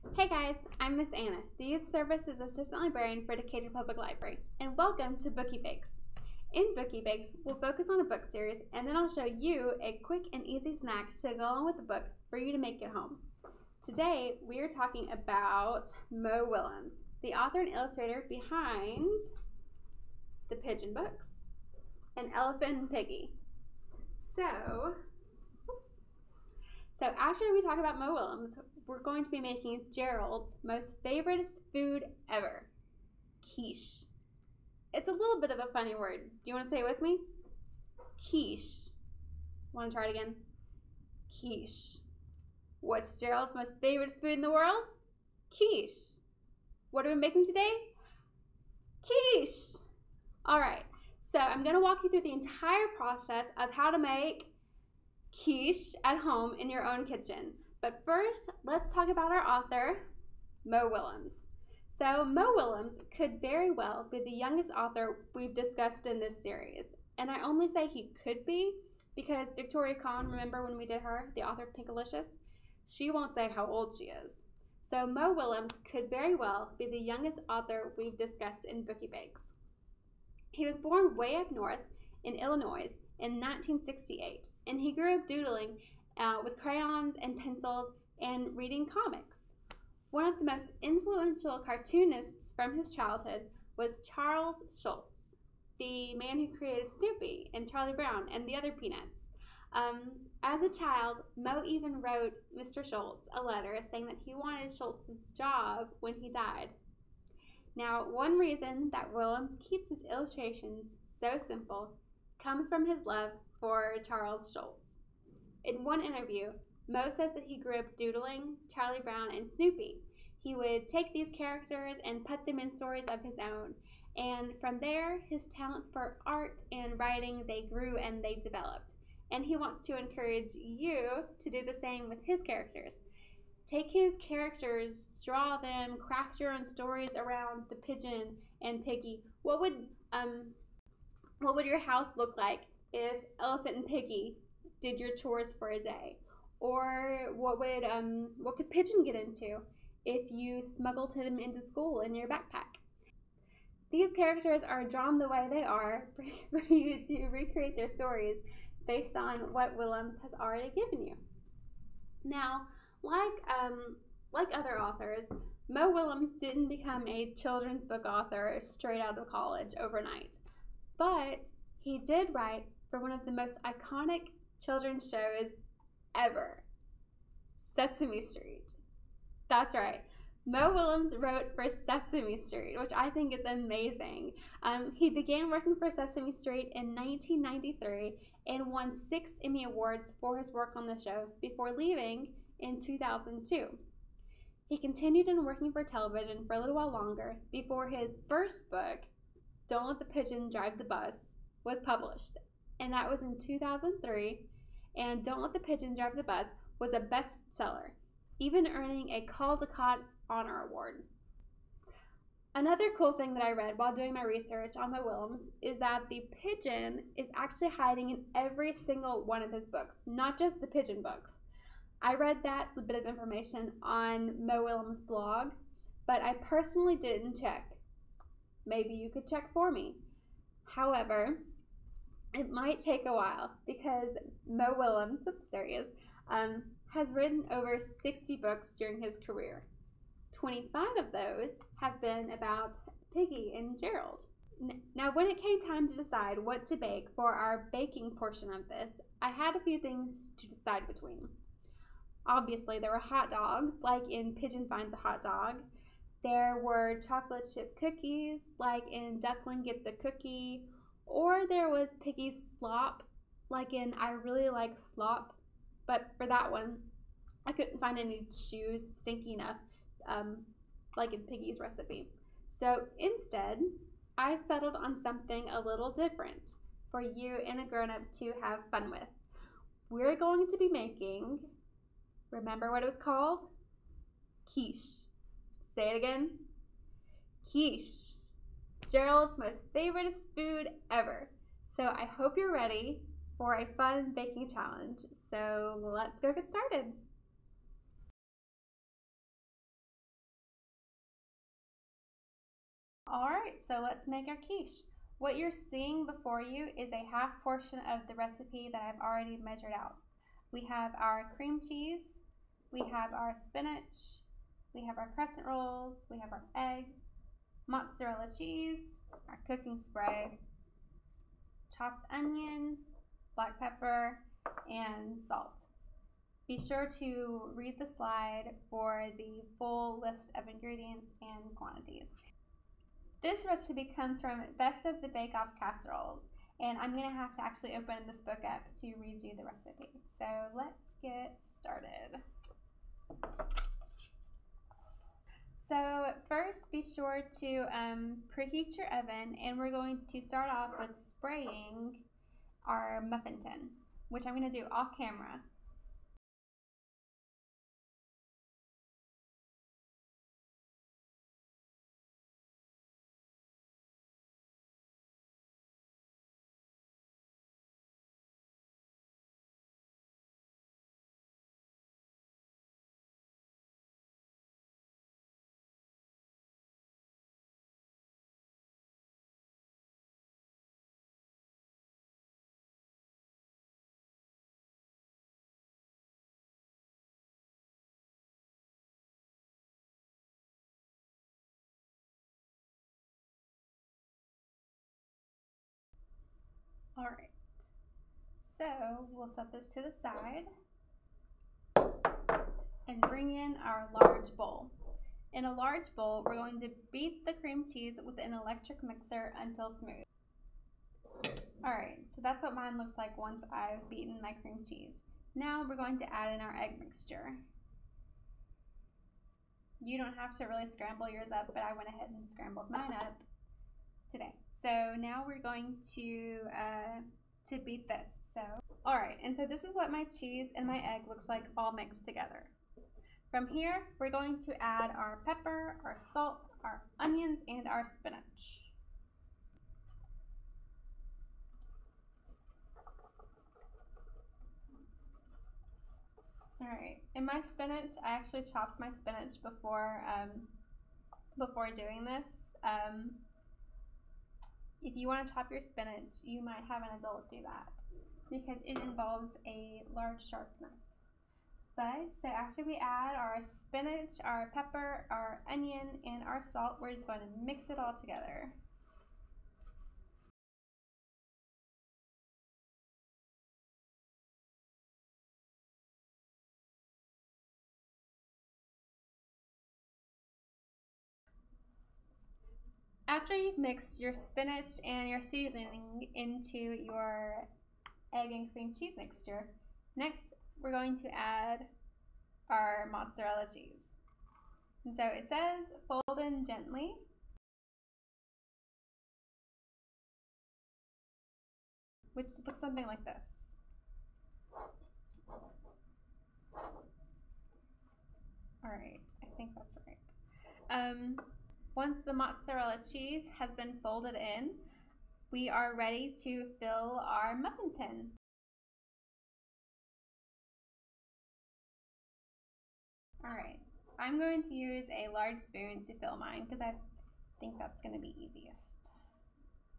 Hey guys, I'm Miss Anna, the Youth Services Assistant Librarian for Decatur Public Library, and welcome to Bookie Bakes. In Bookie Bakes, we'll focus on a book series, and then I'll show you a quick and easy snack to go along with the book for you to make at home. Today, we are talking about Mo Willems, the author and illustrator behind The Pigeon Books and Elephant and Piggy. So after we talk about Mo Willems, we're going to be making Gerald's most favoriteest food ever, quiche. It's a little bit of a funny word. Do you want to say it with me? Quiche. Want to try it again? Quiche. What's Gerald's most favoriteest food in the world? Quiche. What are we making today? Quiche. All right, so I'm going to walk you through the entire process of how to make quiche at home in your own kitchen. But first, let's talk about our author, Mo Willems. So Mo Willems could very well be the youngest author we've discussed in this series. And I only say he could be because Victoria Kahn, remember when we did her, the author of Pinkalicious? She won't say how old she is. So Mo Willems could very well be the youngest author we've discussed in Bookie Bakes. He was born way up north in Illinois in 1968, and he grew up doodling with crayons and pencils and reading comics. One of the most influential cartoonists from his childhood was Charles Schulz, the man who created Snoopy and Charlie Brown and the other Peanuts. As a child, Mo even wrote Mr. Schulz a letter saying that he wanted Schulz's job when he died. Now, one reason that Willems keeps his illustrations so simple comes from his love for Charles Schulz. In one interview, Mo says that he grew up doodling Charlie Brown and Snoopy. He would take these characters and put them in stories of his own, and from there, his talents for art and writing, they grew and they developed. And he wants to encourage you to do the same with his characters. Take his characters, draw them, craft your own stories around the pigeon and piggy. What would your house look like if Elephant and Piggy did your chores for a day? Or what could Pigeon get into if you smuggled him into school in your backpack? These characters are drawn the way they are for you to recreate their stories based on what Willems has already given you. Now, like other authors, Mo Willems didn't become a children's book author straight out of college overnight. But he did write for one of the most iconic children's shows ever, Sesame Street. That's right. Mo Willems wrote for Sesame Street, which I think is amazing. He began working for Sesame Street in 1993 and won 6 Emmy Awards for his work on the show before leaving in 2002. He continued in working for television for a little while longer before his first book, Don't Let the Pigeon Drive the Bus, was published, and that was in 2003, and Don't Let the Pigeon Drive the Bus was a bestseller, even earning a Caldecott Honor Award. Another cool thing that I read while doing my research on Mo Willems is that the pigeon is actually hiding in every single one of his books, not just the pigeon books. I read that bit of information on Mo Willems' blog, but I personally didn't check. Maybe you could check for me. However, it might take a while because Mo Willems, there he is, has written over 60 books during his career. 25 of those have been about Piggy and Gerald. Now, when it came time to decide what to bake for our baking portion of this, I had a few things to decide between. Obviously, there were hot dogs, like in Pigeon Finds a Hot Dog. There were chocolate chip cookies, like in Duckling Gets a Cookie. Or there was Piggy's slop, like in I Really Like Slop. But for that one, I couldn't find any shoes stinky enough, like in Piggy's recipe. So instead, I settled on something a little different for you and a grown-up to have fun with. We're going to be making, remember what it was called? Quiche. Say it again. Quiche. Gerald's most favoriteest food ever. So I hope you're ready for a fun baking challenge. So let's go get started. All right, so let's make our quiche. What you're seeing before you is a half portion of the recipe that I've already measured out. We have our cream cheese, we have our spinach, we have our crescent rolls, we have our egg, mozzarella cheese, our cooking spray, chopped onion, black pepper, and salt. Be sure to read the slide for the full list of ingredients and quantities. This recipe comes from Best of the Bake Off Casseroles, and I'm going to have to actually open this book up to read you the recipe. So let's get started. So first, be sure to preheat your oven, and we're going to start off with spraying our muffin tin, which I'm going to do off camera. All right, so we'll set this to the side and bring in our large bowl. In a large bowl, we're going to beat the cream cheese with an electric mixer until smooth. All right, so that's what mine looks like once I've beaten my cream cheese. Now we're going to add in our egg mixture. You don't have to really scramble yours up, but I went ahead and scrambled mine up today. So now we're going to beat this. So, all right, and so this is what my cheese and my egg looks like all mixed together. From here, we're going to add our pepper, our salt, our onions, and our spinach. All right, in my spinach, I actually chopped my spinach before doing this. If you want to chop your spinach, you might have an adult do that because it involves a large sharp knife. But so after we add our spinach, our pepper, our onion, and our salt, we're just going to mix it all together. After you've mixed your spinach and your seasoning into your egg and cream cheese mixture, next we're going to add our mozzarella cheese. And so it says fold in gently. Which looks something like this. All right, I think that's right. Once the mozzarella cheese has been folded in, we are ready to fill our muffin tin. All right, I'm going to use a large spoon to fill mine because I think that's going to be easiest.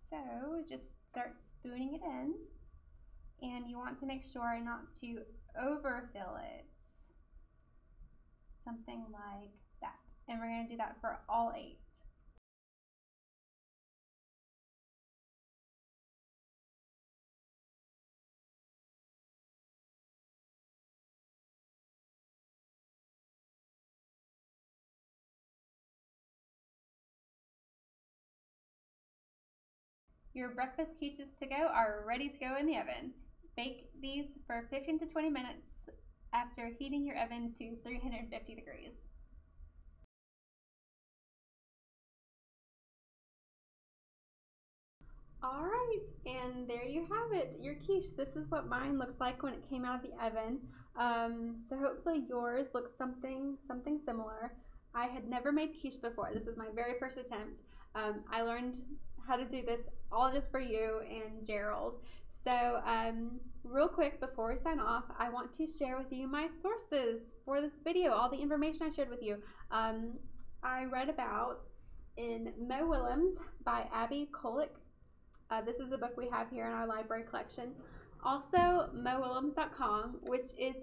So just start spooning it in, and you want to make sure not to overfill it. Something like that. And we're going to do that for all 8. Your breakfast quiches to go are ready to go in the oven. Bake these for 15 to 20 minutes after heating your oven to 350 degrees. All right, and there you have it, your quiche. This is what mine looked like when it came out of the oven. So hopefully yours looks something similar. I had never made quiche before. This was my very first attempt. I learned how to do this all just for you and Gerald. So real quick before we sign off, I want to share with you my sources for this video, all the information I shared with you. I read about in Mo Willems by Abby Kolick. This is the book we have here in our library collection. Also, mowillems.com, which is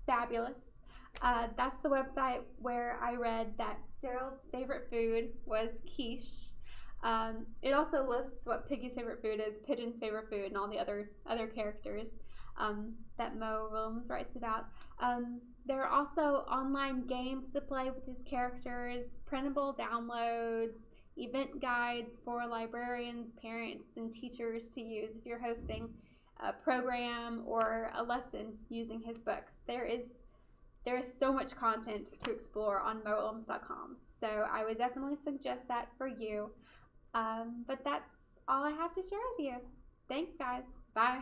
fabulous. That's the website where I read that Gerald's favorite food was quiche. It also lists what Piggy's favorite food is, Pigeon's favorite food, and all the other characters that Mo Willems writes about. There are also online games to play with his characters, printable downloads, event guides for librarians, parents, and teachers to use if you're hosting a program or a lesson using his books. There is so much content to explore on mowillems.com, so I would definitely suggest that for you. But that's all I have to share with you. Thanks, guys. Bye.